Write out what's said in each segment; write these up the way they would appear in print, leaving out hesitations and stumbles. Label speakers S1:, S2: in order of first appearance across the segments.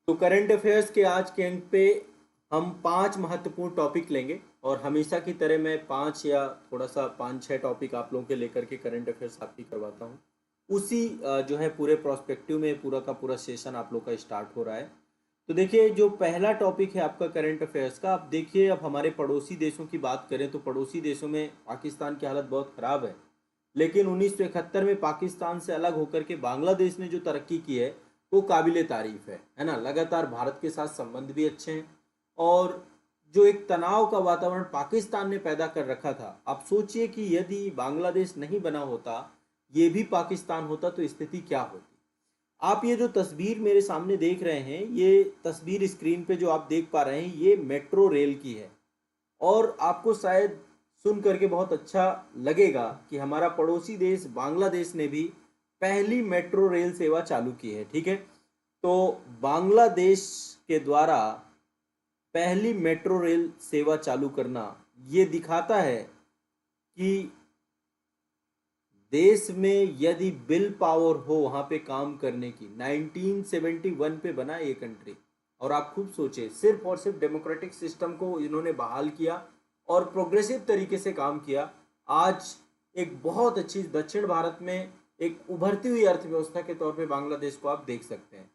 S1: तो current affairs के आज के अंक पे हम 5 महत्वपूर्ण टॉपिक लेंगे और हमेशा की तरह मैं 5 या थोड़ा सा 5-6 टॉपिक आप लोगों के लेकर के करंट अफेयर्स आपकी करवाता हूँ। उसी जो है पूरे प्रोस्पेक्टिव में पूरा का पूरा सेशन आप लोग का स्टार्ट हो रहा है। तो देखिए, जो पहला टॉपिक है आपका करंट अफेयर्स का, आप देखिए, अब हमारे पड़ोसी देशों की बात करें तो पड़ोसी देशों में पाकिस्तान की हालत बहुत ख़राब है। लेकिन 1971 में पाकिस्तान से अलग होकर के बांग्लादेश ने जो तरक्की की है वो काबिले तारीफ है ना। लगातार भारत के साथ संबंध भी अच्छे हैं और जो एक तनाव का वातावरण पाकिस्तान ने पैदा कर रखा था, आप सोचिए कि यदि बांग्लादेश नहीं बना होता, ये भी पाकिस्तान होता, तो स्थिति क्या होती। आप ये जो तस्वीर मेरे सामने देख रहे हैं, ये तस्वीर स्क्रीन पे जो आप देख पा रहे हैं, ये मेट्रो रेल की है। और आपको शायद सुन करके बहुत अच्छा लगेगा कि हमारा पड़ोसी देश बांग्लादेश ने भी पहली मेट्रो रेल सेवा चालू की है। ठीक है, तो बांग्लादेश के द्वारा पहली मेट्रो रेल सेवा चालू करना ये दिखाता है कि देश में यदि विल पावर हो वहाँ पे काम करने की। 1971 पे बना ये कंट्री, और आप खूब सोचे, सिर्फ और सिर्फ डेमोक्रेटिक सिस्टम को इन्होंने बहाल किया और प्रोग्रेसिव तरीके से काम किया। आज एक बहुत अच्छी दक्षिण भारत में एक उभरती हुई अर्थव्यवस्था के तौर पे बांग्लादेश को आप देख सकते हैं।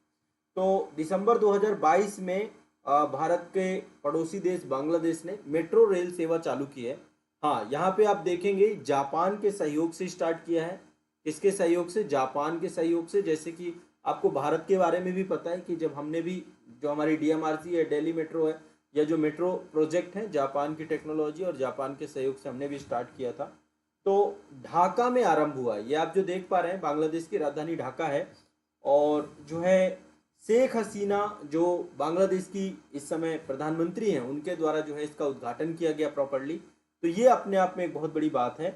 S1: तो दिसंबर 2022 में भारत के पड़ोसी देश बांग्लादेश ने मेट्रो रेल सेवा चालू की है। हाँ, यहाँ पे आप देखेंगे जापान के सहयोग से स्टार्ट किया है। किसके सहयोग से? जापान के सहयोग से। जैसे कि आपको भारत के बारे में भी पता है कि जब हमने भी, जो हमारी डीएमआरसी है, दिल्ली मेट्रो है, या जो मेट्रो प्रोजेक्ट है, जापान की टेक्नोलॉजी और जापान के सहयोग से हमने भी स्टार्ट किया था। तो ढाका में आरंभ हुआ। ये आप जो देख पा रहे हैं, बांग्लादेश की राजधानी ढाका है। और जो है शेख हसीना, जो बांग्लादेश की इस समय प्रधानमंत्री हैं, उनके द्वारा जो है इसका उद्घाटन किया गया प्रॉपरली। तो ये अपने आप में एक बहुत बड़ी बात है।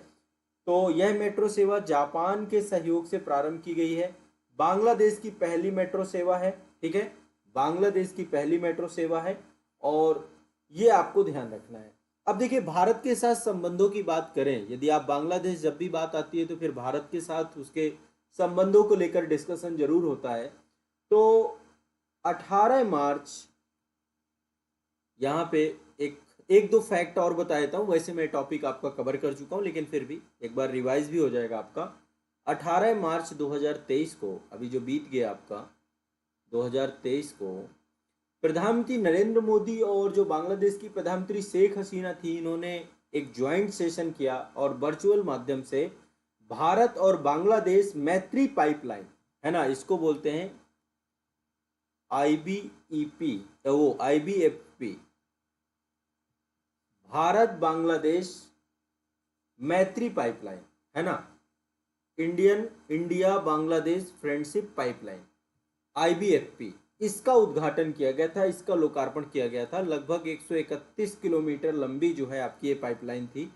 S1: तो यह मेट्रो सेवा जापान के सहयोग से प्रारंभ की गई है। बांग्लादेश की पहली मेट्रो सेवा है। ठीक है, बांग्लादेश की पहली मेट्रो सेवा है और ये आपको ध्यान रखना है। अब देखिए, भारत के साथ संबंधों की बात करें, यदि आप बांग्लादेश, जब भी बात आती है तो फिर भारत के साथ उसके संबंधों को लेकर डिस्कशन जरूर होता है। तो 18 मार्च, यहाँ पे एक एक दो फैक्ट और बता देता हूँ। वैसे मैं टॉपिक आपका कवर कर चुका हूँ, लेकिन फिर भी एक बार रिवाइज भी हो जाएगा आपका। 18 मार्च 2023 को, अभी जो बीत गया आपका 2023 को, प्रधानमंत्री नरेंद्र मोदी और जो बांग्लादेश की प्रधानमंत्री शेख हसीना थी, इन्होंने एक ज्वाइंट सेशन किया और वर्चुअल माध्यम से भारत और बांग्लादेश मैत्री पाइपलाइन, है ना, इसको बोलते हैं IBEP, वो IBFP, भारत बांग्लादेश मैत्री पाइपलाइन, है ना, India Bangladesh friendship pipeline, IBFP, इसका उद्घाटन किया गया था, इसका लोकार्पण किया गया था। लगभग 131 किलोमीटर लंबी जो है आपकी ये पाइपलाइन थी।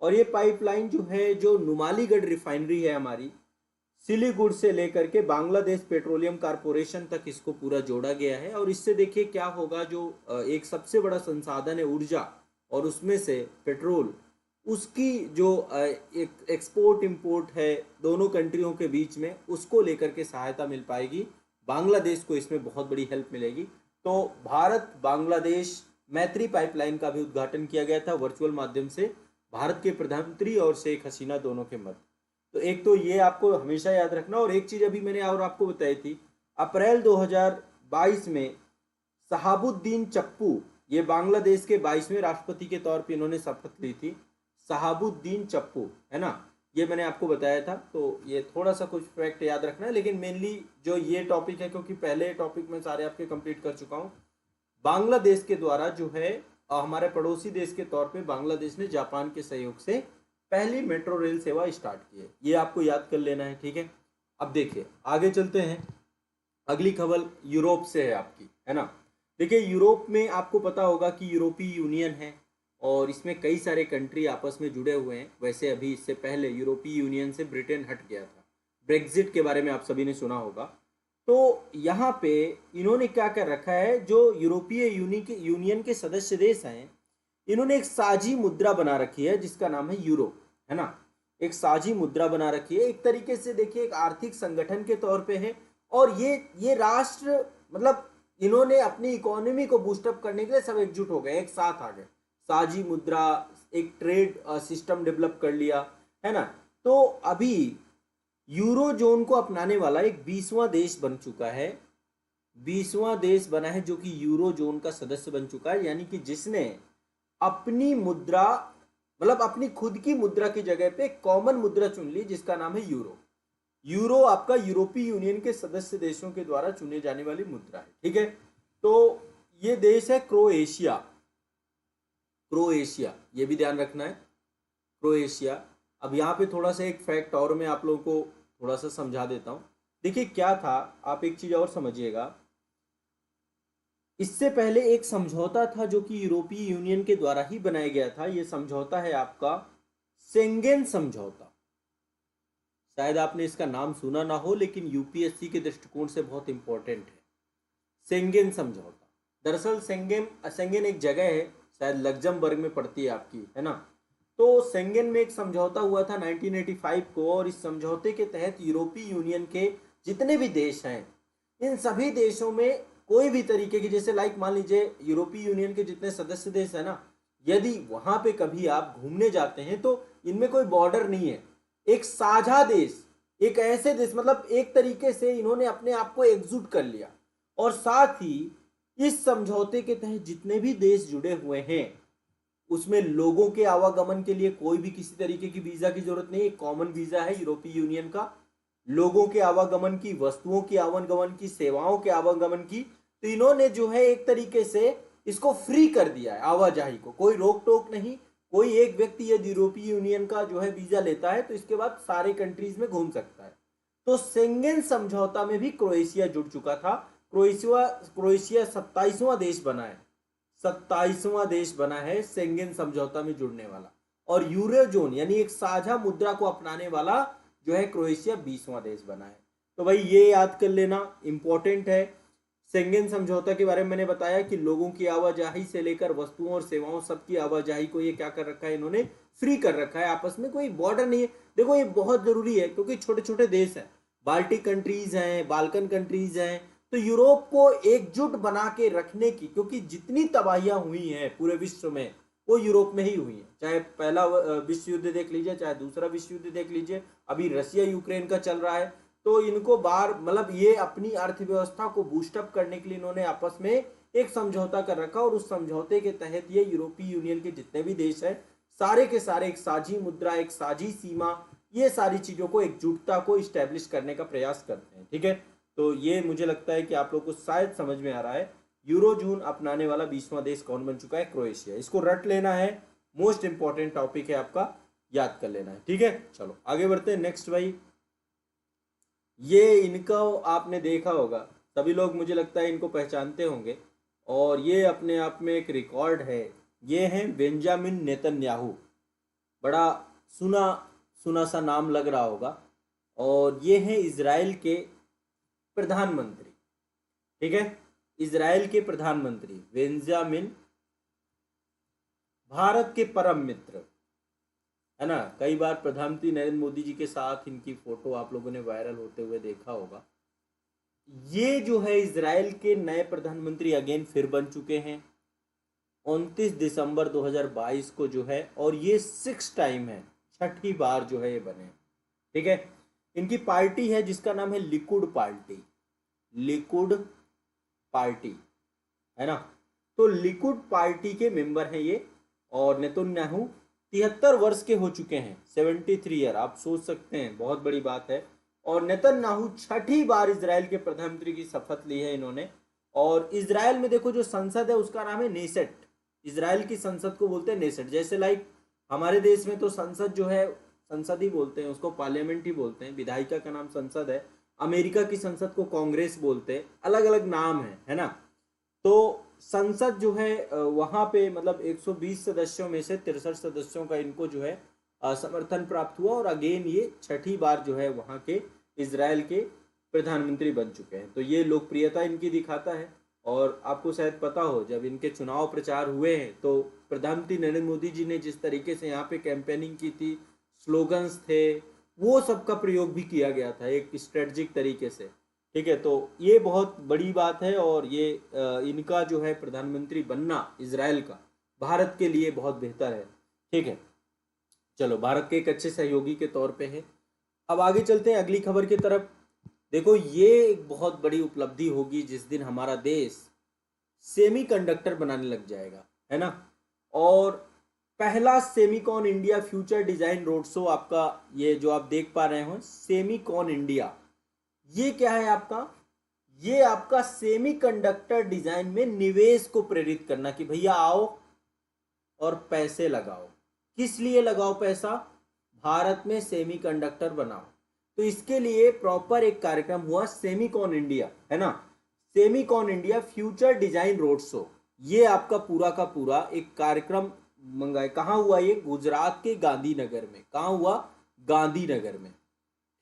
S1: और ये पाइपलाइन जो है, जो नुमालीगढ़ रिफाइनरी है हमारी, सिलीगुड़ से लेकर के बांग्लादेश पेट्रोलियम कारपोरेशन तक इसको पूरा जोड़ा गया है। और इससे देखिए क्या होगा, जो एक सबसे बड़ा संसाधन है ऊर्जा, और उसमें से पेट्रोल, उसकी जो एक एक्सपोर्ट इंपोर्ट है दोनों कंट्रियों के बीच में, उसको लेकर के सहायता मिल पाएगी। बांग्लादेश को इसमें बहुत बड़ी हेल्प मिलेगी। तो भारत बांग्लादेश मैत्री पाइपलाइन का भी उद्घाटन किया गया था वर्चुअल माध्यम से, भारत के प्रधानमंत्री और शेख हसीना दोनों के मध्य। तो एक तो ये आपको हमेशा याद रखना। और एक चीज अभी मैंने और आपको बताई थी, अप्रैल 2022 में शहाबुद्दीन चप्पू, ये बांग्लादेश के 22वें राष्ट्रपति के तौर पे इन्होंने शपथ ली थी। शहाबुद्दीन चप्पू, है ना, ये मैंने आपको बताया था। तो ये थोड़ा सा कुछ फैक्ट याद रखना है, लेकिन मेनली जो ये टॉपिक है, क्योंकि पहले टॉपिक में सारे आपके कंप्लीट कर चुका हूँ। बांग्लादेश के द्वारा जो है हमारे पड़ोसी देश के तौर पे बांग्लादेश ने जापान के सहयोग से पहली मेट्रो रेल सेवा स्टार्ट की है। ये आपको याद कर लेना है। ठीक है, अब देखिए आगे चलते हैं। अगली खबर यूरोप से है आपकी, है ना। देखिए, यूरोप में आपको पता होगा कि यूरोपीय यूनियन है और इसमें कई सारे कंट्री आपस में जुड़े हुए हैं। वैसे अभी इससे पहले यूरोपीय यूनियन से ब्रिटेन हट गया था। ब्रेग्जिट के बारे में आप सभी ने सुना होगा। तो यहाँ पे इन्होंने क्या कर रखा है, जो यूरोपीय यूनियन के सदस्य देश हैं, इन्होंने एक साझी मुद्रा बना रखी है जिसका नाम है यूरो, है ना। एक साझी मुद्रा बना रखी है, एक तरीके से देखिए एक आर्थिक संगठन के तौर पे है। और ये राष्ट्र, मतलब इन्होंने अपनी इकोनॉमी को बूस्टअप करने के लिए सब एकजुट हो गए, एक साथ आ गए, साझी मुद्रा, एक ट्रेड सिस्टम डेवलप कर लिया, है ना। तो अभी यूरो जोन को अपनाने वाला एक 20वां देश बन चुका है, 20वां देश बना है जो कि यूरो जोन का सदस्य बन चुका है, यानी कि जिसने अपनी मुद्रा, मतलब अपनी खुद की मुद्रा की जगह पे कॉमन मुद्रा चुन ली जिसका नाम है यूरो। यूरो आपका यूरोपीय यूनियन के सदस्य देशों के द्वारा चुने जाने वाली मुद्रा है, ठीक है। तो ये देश है क्रोएशिया, क्रोएशिया, ये भी ध्यान रखना है, क्रोएशिया। अब यहाँ पे थोड़ा सा एक फैक्ट और मैं आप लोगों को थोड़ा सा समझा देता हूँ। देखिए क्या था, आप एक चीज और समझिएगा, इससे पहले एक समझौता था जो कि यूरोपीय यूनियन के द्वारा ही बनाया गया था। यह समझौता है आपका शेंगेन समझौता। शायद आपने इसका नाम सुना ना हो, लेकिन यूपीएससी के दृष्टिकोण से बहुत इंपॉर्टेंट है शेंगेन समझौता। दरअसल शेंगेन एक जगह है, शायद लग्जमबर्ग में पड़ती है आपकी, है ना। तो शेंगेन में एक समझौता हुआ था 1985 को, और इस समझौते के तहत यूरोपीय यूनियन के जितने भी देश हैं, इन सभी देशों में कोई भी तरीके की, जैसे लाइक मान लीजिए यूरोपीय यूनियन के जितने सदस्य देश है ना, यदि वहां पे कभी आप घूमने जाते हैं तो इनमें कोई बॉर्डर नहीं है, एक साझा देश, एक ऐसे देश, मतलब एक तरीके से इन्होंने अपने आप को एकजुट कर लिया। और साथ ही इस समझौते के तहत जितने भी देश जुड़े हुए हैं उसमें लोगों के आवागमन के लिए कोई भी किसी तरीके की वीजा की जरूरत नहीं है, कॉमन वीजा है यूरोपीय यूनियन का। लोगों के आवागमन की, वस्तुओं के आवागमन की, सेवाओं के आवागमन की, तो इन्होंने जो है एक तरीके से इसको फ्री कर दिया है, आवाजाही को कोई रोक टोक नहीं। कोई एक व्यक्ति यदि यूरोपीय यूनियन का जो है वीजा लेता है तो इसके बाद सारे कंट्रीज में घूम सकता है। तो शेंगेन समझौता में भी क्रोएशिया जुड़ चुका था। क्रोएशिया क्रोएशिया 27वां देश बना है, 27वां देश बना है शेंगेन समझौता में जुड़ने वाला। और यूरोजोन यानी एक साझा मुद्रा को अपनाने वाला जो है क्रोएशिया 20वां देश बना है। तो भाई ये याद कर लेना, इंपॉर्टेंट है। शेंगेन समझौता के बारे में मैंने बताया कि लोगों की आवाजाही से लेकर वस्तुओं और सेवाओं सबकी आवाजाही को ये क्या कर रखा है, इन्होंने फ्री कर रखा है, आपस में कोई बॉर्डर नहीं है। देखो ये बहुत जरूरी है क्योंकि छोटे छोटे देश हैं, बाल्टिक कंट्रीज हैं, बाल्कन कंट्रीज हैं, तो यूरोप को एकजुट बना के रखने की, क्योंकि जितनी तबाहियां हुई हैं पूरे विश्व में वो यूरोप में ही हुई है। चाहे पहला विश्व युद्ध देख लीजिए, चाहे दूसरा विश्व युद्ध देख लीजिए, अभी रशिया यूक्रेन का चल रहा है। तो इनको बार मतलब ये अपनी अर्थव्यवस्था को बूस्टअप करने के लिए इन्होंने आपस में एक समझौता कर रखा, और उस समझौते के तहत ये यूरोपीय यूनियन के जितने भी देश हैं सारे के सारे एक साझी मुद्रा, एक साझी सीमा, ये सारी चीजों को, एकजुटता को इस्टेब्लिश करने का प्रयास करते हैं, ठीक है। तो ये मुझे लगता है कि आप लोग को शायद समझ में आ रहा है। यूरोजोन अपनाने वाला 20वां देश कौन बन चुका है, क्रोएशिया। इसको रट लेना है, मोस्ट इंपॉर्टेंट टॉपिक है आपका, याद कर लेना है, ठीक है। चलो आगे बढ़ते हैं नेक्स्ट भाई। ये इनका आपने देखा होगा, सभी लोग मुझे लगता है इनको पहचानते होंगे, और ये अपने आप में एक रिकॉर्ड है। ये हैं बेंजामिन नेतन्याहू, बड़ा सुना सुना सा नाम लग रहा होगा, और ये हैं इजराइल के प्रधानमंत्री, ठीक है। इजराइल के प्रधानमंत्री बेंजामिन, भारत के परम मित्र, है ना। कई बार प्रधानमंत्री नरेंद्र मोदी जी के साथ इनकी फोटो आप लोगों ने वायरल होते हुए देखा होगा। ये जो है इजराइल के नए प्रधानमंत्री अगेन फिर बन चुके हैं 29 दिसंबर 2022 को जो है, और ये 6 टाइम है, 6ठी बार जो है ये बने, ठीक है। इनकी पार्टी है जिसका नाम है लिकुड पार्टी, लिकुड पार्टी, है ना। तो लिकुड पार्टी के मेंबर हैं ये, और नेतन्याहू 73 वर्ष के हो चुके हैं, 73 ईयर, आप सोच सकते हैं बहुत बड़ी बात है। और नेतन्याहू 6ठी बार इजराइल के प्रधानमंत्री की शपथ ली है इन्होंने। और इजराइल में देखो जो संसद है उसका नाम है नेसेट, इजराइल की संसद को बोलते हैं नेसेट। जैसे लाइक हमारे देश में तो संसद जो है संसद ही बोलते हैं उसको, पार्लियामेंट ही बोलते हैं, विधायिका का नाम संसद है। अमेरिका की संसद को कांग्रेस बोलते हैं, अलग अलग नाम है ना। तो संसद जो है वहां पे मतलब 120 सदस्यों में से 63 सदस्यों का इनको जो है समर्थन प्राप्त हुआ, और अगेन ये 6ठी बार जो है वहां के इजराइल के प्रधानमंत्री बन चुके हैं। तो ये लोकप्रियता इनकी दिखाता है। और आपको शायद पता हो जब इनके चुनाव प्रचार हुए हैं तो प्रधानमंत्री नरेंद्र मोदी जी ने जिस तरीके से यहाँ पे कैंपेनिंग की थी, स्लोगन्स थे, वो सब का प्रयोग भी किया गया था एक स्ट्रेटजिक तरीके से। ठीक है, तो ये बहुत बड़ी बात है और ये इनका जो है प्रधानमंत्री बनना इजराइल का भारत के लिए बहुत बेहतर है। ठीक है, चलो भारत के एक अच्छे सहयोगी के तौर पे है। अब आगे चलते हैं अगली खबर की तरफ। देखो ये एक बहुत बड़ी उपलब्धि होगी जिस दिन हमारा देश सेमीकंडक्टर बनाने लग जाएगा, है ना। और पहला Semicon India future design road show आपका, ये जो आप देख पा रहे हो सेमीकॉन इंडिया, ये क्या है आपका, ये आपका सेमीकंडक्टर डिजाइन में निवेश को प्रेरित करना कि भैया आओ और पैसे लगाओ। किस लिए लगाओ पैसा, भारत में सेमीकंडक्टर बनाओ। तो इसके लिए प्रॉपर एक कार्यक्रम हुआ सेमीकॉन इंडिया, है ना, Semicon India future design road show. ये आपका पूरा का पूरा एक कार्यक्रम मंगाए, कहाँ हुआ ये, गुजरात के गांधीनगर में। कहाँ हुआ, गांधीनगर में।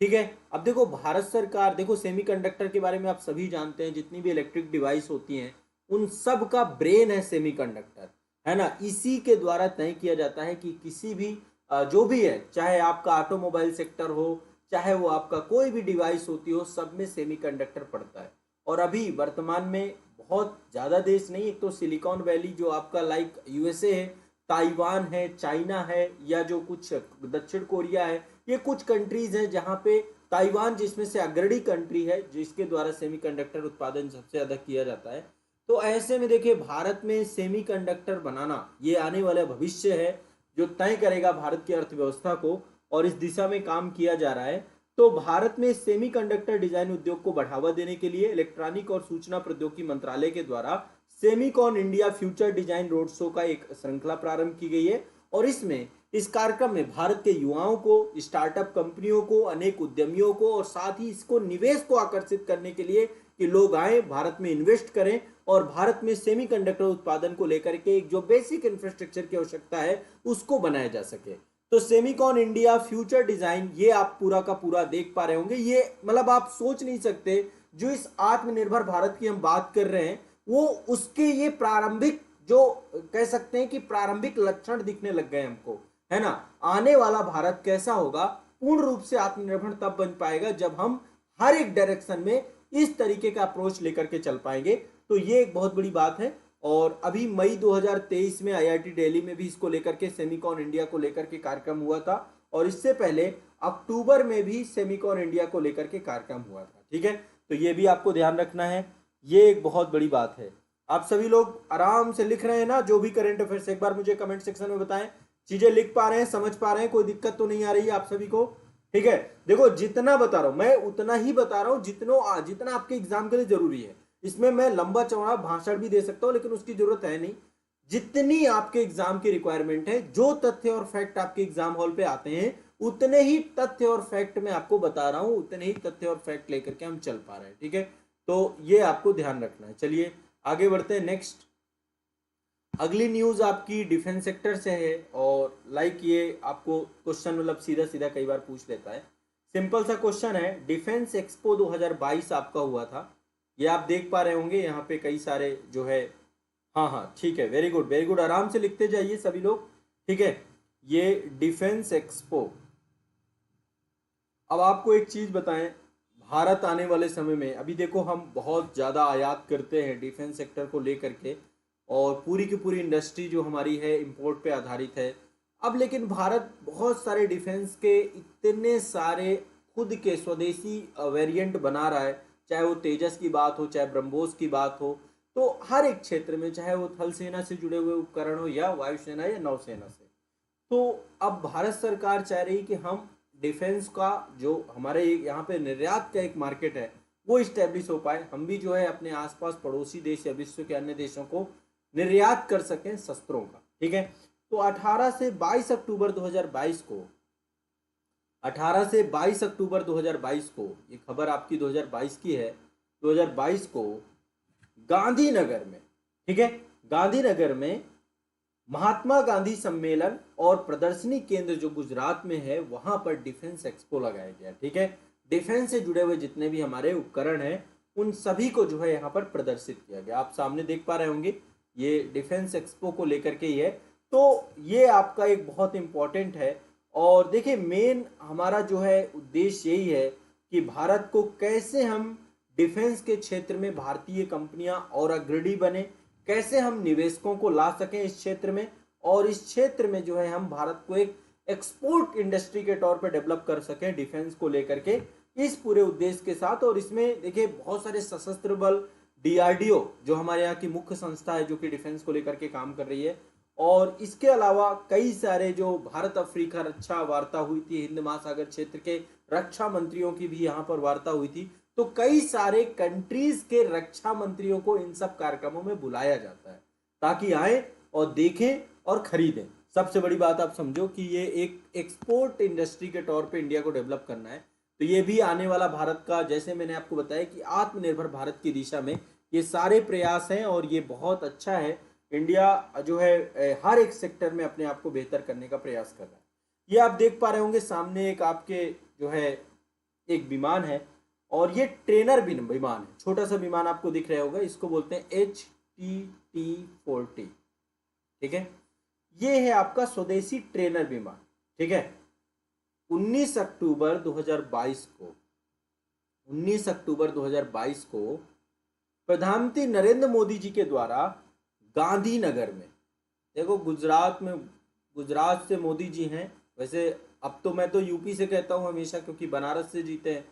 S1: ठीक है, अब देखो भारत सरकार, देखो सेमीकंडक्टर के बारे में आप सभी जानते हैं, जितनी भी इलेक्ट्रिक डिवाइस होती हैं उन सब का ब्रेन है सेमीकंडक्टर, है ना। इसी के द्वारा तय किया जाता है कि किसी भी जो भी है, चाहे आपका ऑटोमोबाइल सेक्टर हो, चाहे वो आपका कोई भी डिवाइस होती हो, सब में सेमीकंडक्टर पड़ता है। और अभी वर्तमान में बहुत ज़्यादा देश नहीं, एक तो सिलिकॉन वैली जो आपका लाइक यूएसए है, ताइवान है, चाइना है, या जो कुछ दक्षिण कोरिया है, ये कुछ कंट्रीज हैं जहाँ पे, ताइवान जिसमें से अग्रणी कंट्री है जिसके द्वारा सेमीकंडक्टर उत्पादन सबसे ज़्यादा किया जाता है। तो ऐसे में देखिए भारत में सेमीकंडक्टर बनाना ये आने वाला भविष्य है जो तय करेगा भारत की अर्थव्यवस्था को, और इस दिशा में काम किया जा रहा है। तो भारत में सेमीकंडक्टर डिजाइन उद्योग को बढ़ावा देने के लिए इलेक्ट्रॉनिक और सूचना प्रौद्योगिकी मंत्रालय के द्वारा Semicon India future design road show का एक श्रृंखला प्रारंभ की गई है। और इसमें, इस कार्यक्रम में भारत के युवाओं को, स्टार्टअप कंपनियों को, अनेक उद्यमियों को, और साथ ही इसको निवेश को आकर्षित करने के लिए कि लोग आए भारत में इन्वेस्ट करें और भारत में सेमीकंडक्टर उत्पादन को लेकर के एक जो बेसिक इंफ्रास्ट्रक्चर की आवश्यकता है उसको बनाया जा सके। तो सेमीकॉन इंडिया फ्यूचर डिजाइन ये आप पूरा का पूरा देख पा रहे होंगे। ये मतलब आप सोच नहीं सकते, जो इस आत्मनिर्भर भारत की हम बात कर रहे हैं वो उसके ये प्रारंभिक, जो कह सकते हैं कि प्रारंभिक लक्षण दिखने लग गए हमको, है ना। आने वाला भारत कैसा होगा, पूर्ण रूप से आत्मनिर्भर तब बन पाएगा जब हम हर एक डायरेक्शन में इस तरीके का अप्रोच लेकर के चल पाएंगे। तो ये एक बहुत बड़ी बात है। और अभी मई 2023 में आईआईटी दिल्ली में भी इसको लेकर के, सेमीकॉन इंडिया को लेकर के कार्यक्रम हुआ था, और इससे पहले अक्टूबर में भी सेमीकॉन इंडिया को लेकर के कार्यक्रम हुआ था। ठीक है, तो ये भी आपको ध्यान रखना है, ये एक बहुत बड़ी बात है। आप सभी लोग आराम से लिख रहे हैं ना, जो भी करंट अफेयर्स, एक बार मुझे कमेंट सेक्शन में बताएं, चीजें लिख पा रहे हैं, समझ पा रहे हैं, कोई दिक्कत तो नहीं आ रही है आप सभी को। ठीक है, देखो जितना बता रहा हूं मैं उतना ही बता रहा हूं जितना आपके एग्जाम के लिए जरूरी है। इसमें मैं लंबा चौड़ा भाषण भी दे सकता हूं, लेकिन उसकी जरूरत है नहीं। जितनी आपके एग्जाम की रिक्वायरमेंट है, जो तथ्य और फैक्ट आपके एग्जाम हॉल पे आते हैं, उतने ही तथ्य और फैक्ट मैं आपको बता रहा हूं, उतने ही तथ्य और फैक्ट लेकर के हम चल पा रहे हैं। ठीक है, तो ये आपको ध्यान रखना है। चलिए आगे बढ़ते हैं। नेक्स्ट अगली न्यूज आपकी डिफेंस सेक्टर से है, और लाइक ये आपको क्वेश्चन मतलब सीधा सीधा कई बार पूछ लेता है। सिंपल सा क्वेश्चन है, डिफेंस एक्सपो 2022 आपका हुआ था, ये आप देख पा रहे होंगे यहाँ पे कई सारे जो है, हाँ हाँ ठीक है, वेरी गुड वेरी गुड, आराम से लिखते जाइए सभी लोग। ठीक है, ये डिफेंस एक्सपो। अब आपको एक चीज बताएं, भारत आने वाले समय में, अभी देखो हम बहुत ज़्यादा आयात करते हैं डिफेंस सेक्टर को लेकर के, और पूरी की पूरी इंडस्ट्री जो हमारी है इंपोर्ट पे आधारित है। अब लेकिन भारत बहुत सारे डिफेंस के इतने सारे खुद के स्वदेशी वेरिएंट बना रहा है, चाहे वो तेजस की बात हो, चाहे ब्रह्मोस की बात हो, तो हर एक क्षेत्र में, चाहे वो थल सेना से जुड़े हुए उपकरण हो, या वायुसेना या नौसेना से। तो अब भारत सरकार चाह रही कि हम डिफेंस का जो हमारे यहाँ पे निर्यात का एक मार्केट है वो इस्टेब्लिश हो पाए, हम भी जो है अपने आसपास पड़ोसी देश या विश्व के अन्य देशों को निर्यात कर सकें शस्त्रों का। ठीक है, तो 18 से 22 अक्टूबर 2022 को, 18 से 22 अक्टूबर 2022 को, ये खबर आपकी 2022 की है, 2022 को गांधीनगर में, ठीक है, गांधीनगर में महात्मा गांधी सम्मेलन और प्रदर्शनी केंद्र जो गुजरात में है, वहां पर डिफेंस एक्सपो लगाया गया। ठीक है, डिफेंस से जुड़े हुए जितने भी हमारे उपकरण हैं उन सभी को जो है यहाँ पर प्रदर्शित किया गया। आप सामने देख पा रहे होंगे, ये डिफेंस एक्सपो को लेकर के ही है। तो ये आपका एक बहुत इंपॉर्टेंट है। और देखिए मेन हमारा जो है उद्देश्य यही है कि भारत को कैसे हम डिफेंस के क्षेत्र में भारतीय कंपनियां और अग्रणी बने, कैसे हम निवेशकों को ला सकें इस क्षेत्र में, और इस क्षेत्र में जो है हम भारत को एक एक्सपोर्ट इंडस्ट्री के तौर पर डेवलप कर सकें डिफेंस को लेकर के, इस पूरे उद्देश्य के साथ। और इसमें देखिए बहुत सारे सशस्त्र बल, डीआरडीओ जो हमारे यहाँ की मुख्य संस्था है जो कि डिफेंस को लेकर के काम कर रही है, और इसके अलावा कई सारे जो भारत अफ्रीका रक्षा वार्ता हुई थी, हिंद महासागर क्षेत्र के रक्षा मंत्रियों की भी यहाँ पर वार्ता हुई थी। तो कई सारे कंट्रीज के रक्षा मंत्रियों को इन सब कार्यक्रमों में बुलाया जाता है ताकि आए और देखें और खरीदें। सबसे बड़ी बात आप समझो कि ये एक एक्सपोर्ट इंडस्ट्री के तौर पे इंडिया को डेवलप करना है। तो ये भी आने वाला भारत का, जैसे मैंने आपको बताया कि आत्मनिर्भर भारत की दिशा में ये सारे प्रयास हैं, और ये बहुत अच्छा है। इंडिया जो है हर एक सेक्टर में अपने आप को बेहतर करने का प्रयास कर रहा है। ये आप देख पा रहे होंगे सामने एक आपके जो है एक विमान है, और ये ट्रेनर विमान है, छोटा सा विमान आपको दिख रहा होगा, इसको बोलते हैं HTT-40। ठीक है, ये है आपका स्वदेशी ट्रेनर विमान। ठीक है, 19 अक्टूबर 2022 को प्रधानमंत्री नरेंद्र मोदी जी के द्वारा गांधीनगर में, देखो गुजरात से मोदी जी हैं, वैसे अब तो मैं तो यूपी से कहता हूं हमेशा क्योंकि बनारस से जीते हैं,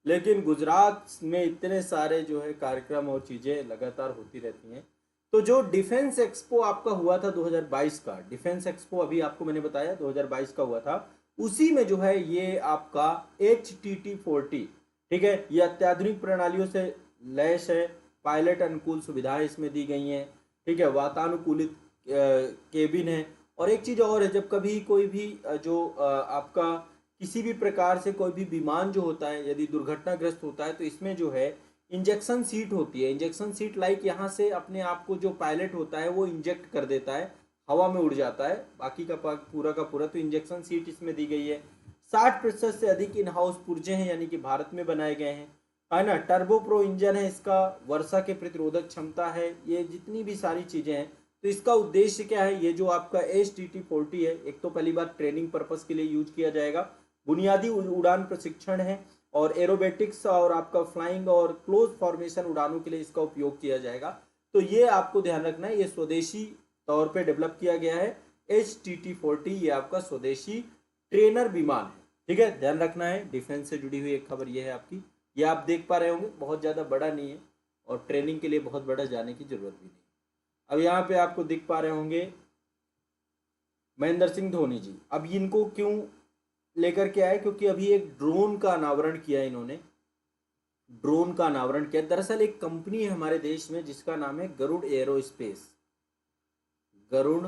S1: लेकिन गुजरात में इतने सारे जो है कार्यक्रम और चीज़ें लगातार होती रहती हैं। तो जो डिफेंस एक्सपो आपका हुआ था 2022 का, डिफेंस एक्सपो अभी आपको मैंने बताया 2022 का हुआ था, उसी में जो है ये आपका HTT-40, ठीक है, ये अत्याधुनिक प्रणालियों से लैस है, पायलट अनुकूल सुविधाएं इसमें दी गई हैं। ठीक है, वातानुकूलित केबिन है, और एक चीज़ और है, जब कभी कोई भी जो आपका किसी भी प्रकार से कोई भी विमान जो होता है यदि दुर्घटनाग्रस्त होता है तो इसमें जो है इंजेक्शन सीट होती है। इंजेक्शन सीट लाइक यहाँ से अपने आप को जो पायलट होता है वो इंजेक्ट कर देता है, हवा में उड़ जाता है, बाकी का पूरा का पूरा। तो इंजेक्शन सीट इसमें दी गई है। 60% से अधिक इन हाउस पुर्जे हैं, यानी कि भारत में बनाए गए हैं, है ना। टर्बो प्रो इंजन है इसका, वर्षा के प्रतिरोधक क्षमता है, ये जितनी भी सारी चीज़ें हैं। तो इसका उद्देश्य क्या है, ये जो आपका HTT-40 है, एक तो पहली बार ट्रेनिंग पर्पस के लिए यूज किया जाएगा, बुनियादी उड़ान प्रशिक्षण है, और एरोबेटिक्स और आपका फ्लाइंग और क्लोज फॉर्मेशन उड़ानों के लिए इसका उपयोग किया जाएगा। तो ये आपको ध्यान रखना है, ये स्वदेशी तौर पे डेवलप किया गया है। HTT-40 ये आपका स्वदेशी ट्रेनर विमान है। ठीक है, ध्यान रखना है। डिफेंस से जुड़ी हुई एक खबर ये है आपकी, ये आप देख पा रहे होंगे, बहुत ज़्यादा बड़ा नहीं है और ट्रेनिंग के लिए बहुत बड़ा जाने की जरूरत भी नहीं। अब यहाँ पे आपको दिख पा रहे होंगे महेंद्र सिंह धोनी जी। अब इनको क्यों लेकर के आए, क्योंकि अभी एक ड्रोन का अनावरण किया इन्होंने, ड्रोन का अनावरण किया। दरअसल एक कंपनी है हमारे देश में जिसका नाम है गरुड़ एरोस्पेस, गरुड़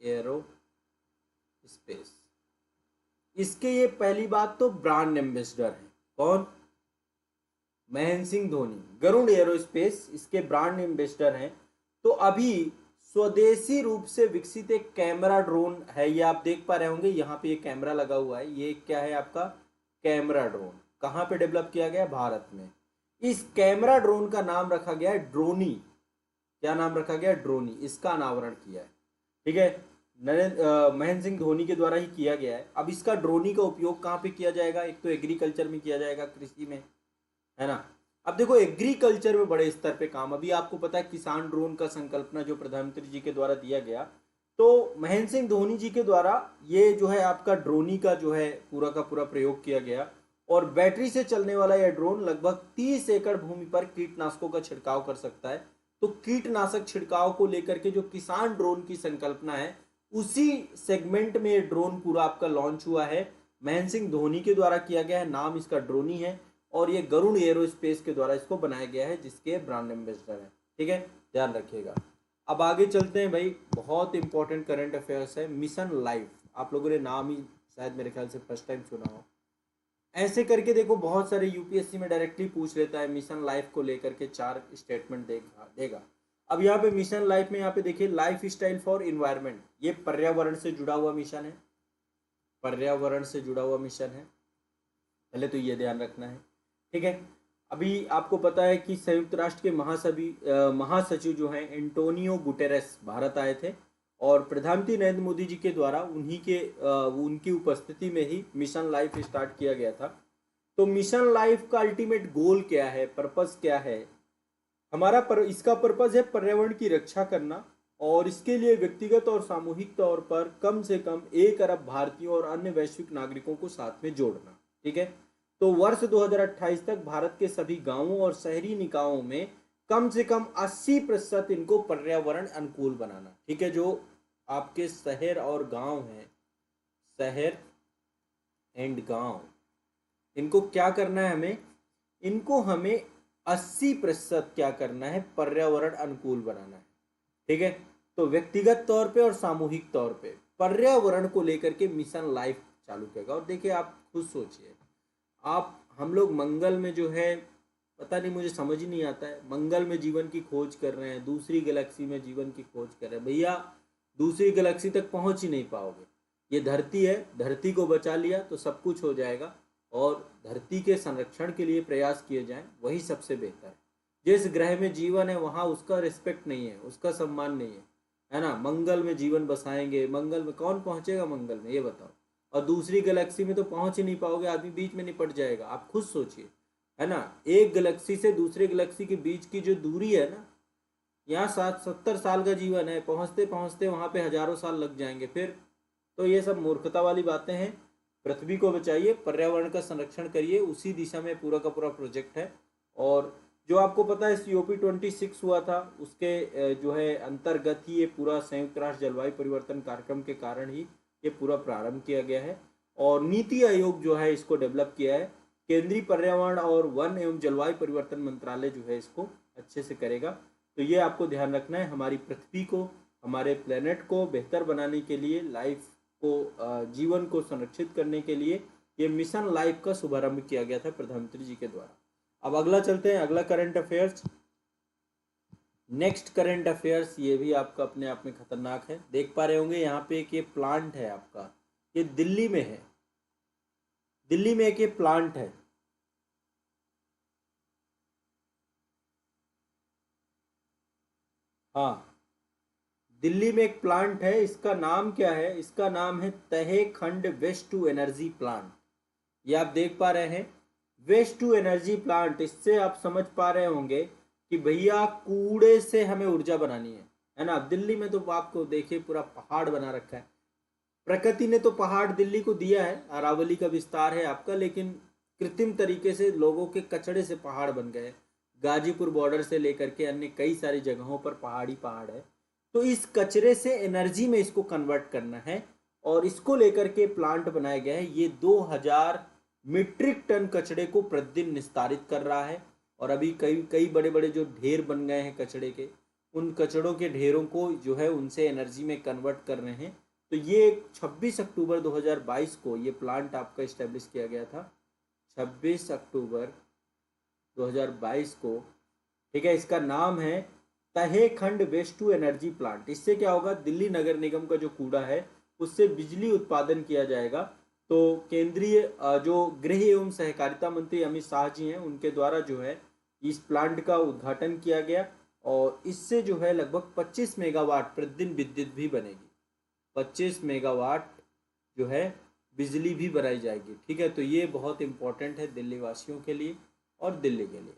S1: एरोस्पेस, इसके ये पहली बात तो ब्रांड एम्बेसडर है कौन, महेंद्र सिंह धोनी। गरुड़ एरोस्पेस इसके ब्रांड एम्बेसडर हैं। तो अभी स्वदेशी रूप से विकसित एक कैमरा ड्रोन है, ये आप देख पा रहे होंगे, यहाँ पे ये कैमरा लगा हुआ है, ये क्या है आपका कैमरा ड्रोन। कहाँ पे डेवलप किया गया, भारत में। इस कैमरा ड्रोन का नाम रखा गया है ड्रोनी। क्या नाम रखा गया, ड्रोनी। इसका अनावरण किया है, ठीक है, महेंद्र सिंह धोनी के द्वारा ही किया गया है। अब इसका ड्रोनी का उपयोग कहाँ पे किया जाएगा, एक तो एग्रीकल्चर में किया जाएगा, कृषि में, है ना। अब देखो एग्रीकल्चर में बड़े स्तर पे काम, अभी आपको पता है किसान ड्रोन का संकल्पना जो प्रधानमंत्री जी के द्वारा दिया गया, तो महेंद्र सिंह धोनी जी के द्वारा ये जो है आपका ड्रोनी का जो है पूरा का पूरा प्रयोग किया गया। और बैटरी से चलने वाला यह ड्रोन लगभग 30 एकड़ भूमि पर कीटनाशकों का छिड़काव कर सकता है। तो कीटनाशक छिड़काव को लेकर के जो किसान ड्रोन की संकल्पना है, उसी सेगमेंट में ये ड्रोन पूरा आपका लॉन्च हुआ है, महेंद्र सिंह धोनी के द्वारा किया गया है, नाम इसका ड्रोनी है, और ये गरुड़ एरोस्पेस के द्वारा इसको बनाया गया है, जिसके ब्रांड एम्बेसडर है। ठीक है, ध्यान रखिएगा। अब आगे चलते हैं भाई, बहुत इंपॉर्टेंट करंट अफेयर्स है। मिशन लाइफ, आप लोगों ने नाम ही शायद मेरे ख्याल से फर्स्ट टाइम सुना हो। ऐसे करके देखो बहुत सारे यूपीएससी में डायरेक्टली पूछ लेता है, मिशन लाइफ को लेकर के 4 स्टेटमेंट देगा। अब यहाँ पे मिशन लाइफ में यहाँ पे देखिए, लाइफ स्टाइल फॉर इन्वायरमेंट, ये पर्यावरण से जुड़ा हुआ मिशन है, पर्यावरण से जुड़ा हुआ मिशन है, पहले तो ये ध्यान रखना है। ठीक है, अभी आपको पता है कि संयुक्त राष्ट्र के महासचिव जो हैं एंटोनियो गुटेरेस भारत आए थे, और प्रधानमंत्री नरेंद्र मोदी जी के द्वारा उनकी उपस्थिति में ही मिशन लाइफ स्टार्ट किया गया था। तो मिशन लाइफ का अल्टीमेट गोल क्या है, पर्पस क्या है? इसका पर्पस है पर्यावरण की रक्षा करना, और इसके लिए व्यक्तिगत और सामूहिक तौर पर कम से कम 1 अरब भारतीयों और अन्य वैश्विक नागरिकों को साथ में जोड़ना। ठीक है, तो वर्ष 2028 तक भारत के सभी गांवों और शहरी निकायों में कम से कम 80% इनको पर्यावरण अनुकूल बनाना। ठीक है, जो आपके शहर और गांव हैं, शहर एंड गांव, इनको क्या करना है हमें 80% क्या करना है, पर्यावरण अनुकूल बनाना है। ठीक है, तो व्यक्तिगत तौर पे और सामूहिक तौर पे पर्यावरण को लेकर के मिशन लाइफ चालू किया। और देखिए, आप खुद सोचिए, हम लोग मंगल में जो है, पता नहीं, मुझे समझ ही नहीं आता है, मंगल में जीवन की खोज कर रहे हैं, दूसरी गैलेक्सी में जीवन की खोज कर रहे हैं। भैया, दूसरी गैलेक्सी तक पहुंच ही नहीं पाओगे। ये धरती है, धरती को बचा लिया तो सब कुछ हो जाएगा, और धरती के संरक्षण के लिए प्रयास किए जाएं, वही सबसे बेहतर है। जिस ग्रह में जीवन है वहाँ उसका रिस्पेक्ट नहीं है, उसका सम्मान नहीं है ना। मंगल में जीवन बसाएंगे, मंगल में कौन पहुंचेगा मंगल में, ये बताओ। और दूसरी गैलेक्सी में तो पहुंच ही नहीं पाओगे, आदमी बीच में निपट जाएगा। आप खुद सोचिए, है ना, एक गैलेक्सी से दूसरे गैलेक्सी के बीच की जो दूरी है ना, यहाँ 60-70 साल का जीवन है, पहुँचते पहुँचते वहाँ पे हजारों साल लग जाएंगे फिर। तो ये सब मूर्खता वाली बातें हैं। पृथ्वी को बचाइए, पर्यावरण का संरक्षण करिए, उसी दिशा में पूरा का पूरा प्रोजेक्ट है। और जो आपको पता है COP26 हुआ था, उसके जो है अंतर्गत ही ये पूरा संयुक्त राष्ट्र जलवायु परिवर्तन कार्यक्रम के कारण ही ये पूरा प्रारंभ किया गया है। और नीति आयोग जो है इसको डेवलप किया है, केंद्रीय पर्यावरण और वन एवं जलवायु परिवर्तन मंत्रालय जो है इसको अच्छे से करेगा। तो ये आपको ध्यान रखना है, हमारी पृथ्वी को, हमारे प्लेनेट को बेहतर बनाने के लिए, लाइफ को, जीवन को संरक्षित करने के लिए ये मिशन लाइफ का शुभारंभ किया गया था प्रधानमंत्री जी के द्वारा। अब अगला चलते हैं, अगला current affairs. Next current affairs, ये भी आपका अपने आप में खतरनाक है। देख पा रहे होंगे यहाँ पे एक ये प्लांट है आपका, ये दिल्ली में है, दिल्ली में एक ये प्लांट है। हाँ, दिल्ली में एक प्लांट है, इसका नाम क्या है? इसका नाम है तहे खंड वेस्ट टू एनर्जी प्लांट। ये आप देख पा रहे हैं, वेस्ट टू एनर्जी प्लांट। इससे आप समझ पा रहे होंगे कि भैया कूड़े से हमें ऊर्जा बनानी है ना। दिल्ली में तो आपको देखिए पूरा पहाड़ बना रखा है, प्रकृति ने तो पहाड़ दिल्ली को दिया है, अरावली का विस्तार है आपका, लेकिन कृत्रिम तरीके से लोगों के कचड़े से पहाड़ बन गए। गाजीपुर बॉर्डर से लेकर के अन्य कई सारी जगहों पर पहाड़ी पहाड़ है। तो इस कचरे से एनर्जी में इसको कन्वर्ट करना है, और इसको लेकर के प्लांट बनाया गया है। ये 2000 मीट्रिक टन कचड़े को प्रतिदिन निस्तारित कर रहा है। और अभी कई कई बड़े बड़े जो ढेर बन गए हैं कचड़े के, उन कचड़ों के ढेरों को जो है उनसे एनर्जी में कन्वर्ट कर रहे हैं। तो ये 26 अक्टूबर 2022 को ये प्लांट आपका इस्टेब्लिश किया गया था, 26 अक्टूबर 2022 को। ठीक है, इसका नाम है तहे खंड वेस्ट टू एनर्जी प्लांट। इससे क्या होगा, दिल्ली नगर निगम का जो कूड़ा है उससे बिजली उत्पादन किया जाएगा। तो केंद्रीय जो गृह एवं सहकारिता मंत्री अमित शाह जी हैं, उनके द्वारा जो है इस प्लांट का उद्घाटन किया गया, और इससे जो है लगभग 25 मेगावाट प्रतिदिन विद्युत भी बनेगी। 25 मेगावाट जो है बिजली भी बनाई जाएगी। ठीक है, तो ये बहुत इंपॉर्टेंट है दिल्ली वासियों के लिए और दिल्ली के लिए।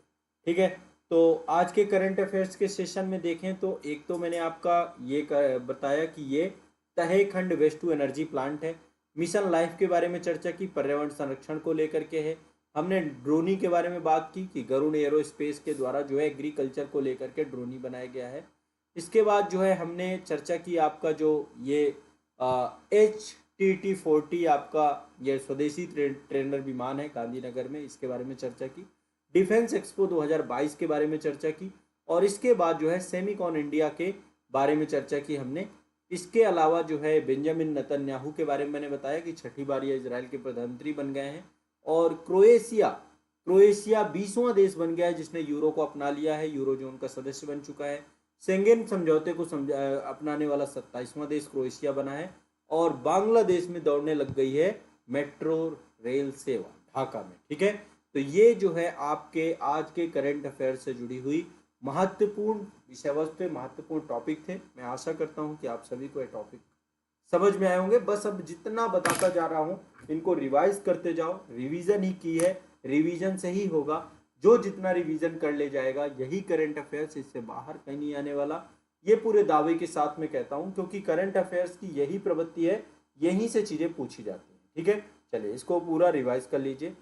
S1: ठीक है, तो आज के करंट अफेयर्स के सेशन में देखें तो एक तो मैंने आपका ये बताया कि ये तहे खंड वेस्ट टू एनर्जी प्लांट है। मिशन लाइफ के बारे में चर्चा की, पर्यावरण संरक्षण को लेकर के है। हमने ड्रोनी के बारे में बात की कि गरुड़ एरोस्पेस के द्वारा जो है एग्रीकल्चर को लेकर के ड्रोनी बनाया गया है। इसके बाद जो है हमने चर्चा की आपका जो ये HTT-40 आपका ये स्वदेशी ट्रेनर विमान है गांधीनगर में, इसके बारे में चर्चा की। डिफेंस एक्सपो 2022 के बारे में चर्चा की, और इसके बाद जो है सेमिकॉन इंडिया के बारे में चर्चा की हमने। इसके अलावा जो है बेंजामिन नेतन्याहू के बारे में मैंने बताया कि छठी बार ये इजराइल के प्रधानमंत्री बन गए हैं। और क्रोएशिया 20वां देश बन गया है जिसने यूरो को अपना लिया है, यूरो जोन का सदस्य बन चुका है। शेंगेन समझौते को अपनाने वाला 27वां देश क्रोएशिया बना है। और बांग्लादेश में दौड़ने लग गई है मेट्रो रेल सेवा ढाका में। ठीक है, तो ये जो है आपके आज के करंट अफेयर से जुड़ी हुई महत्वपूर्ण विषय वस्तु थे, महत्वपूर्ण टॉपिक थे। मैं आशा करता हूँ कि आप सभी को ये टॉपिक समझ में आए होंगे। बस अब जितना बताता जा रहा हूँ इनको रिवाइज करते जाओ, रिवीजन ही की है, रिवीजन से ही होगा। जो जितना रिवीजन कर ले जाएगा यही करंट अफेयर्स, इससे बाहर कहीं नहीं आने वाला। ये पूरे दावे के साथ में कहता हूँ, क्योंकि करंट अफेयर्स की यही प्रवृत्ति है, यहीं से चीजें पूछी जाती हैं। ठीक है, चलिए इसको पूरा रिवाइज कर लीजिए।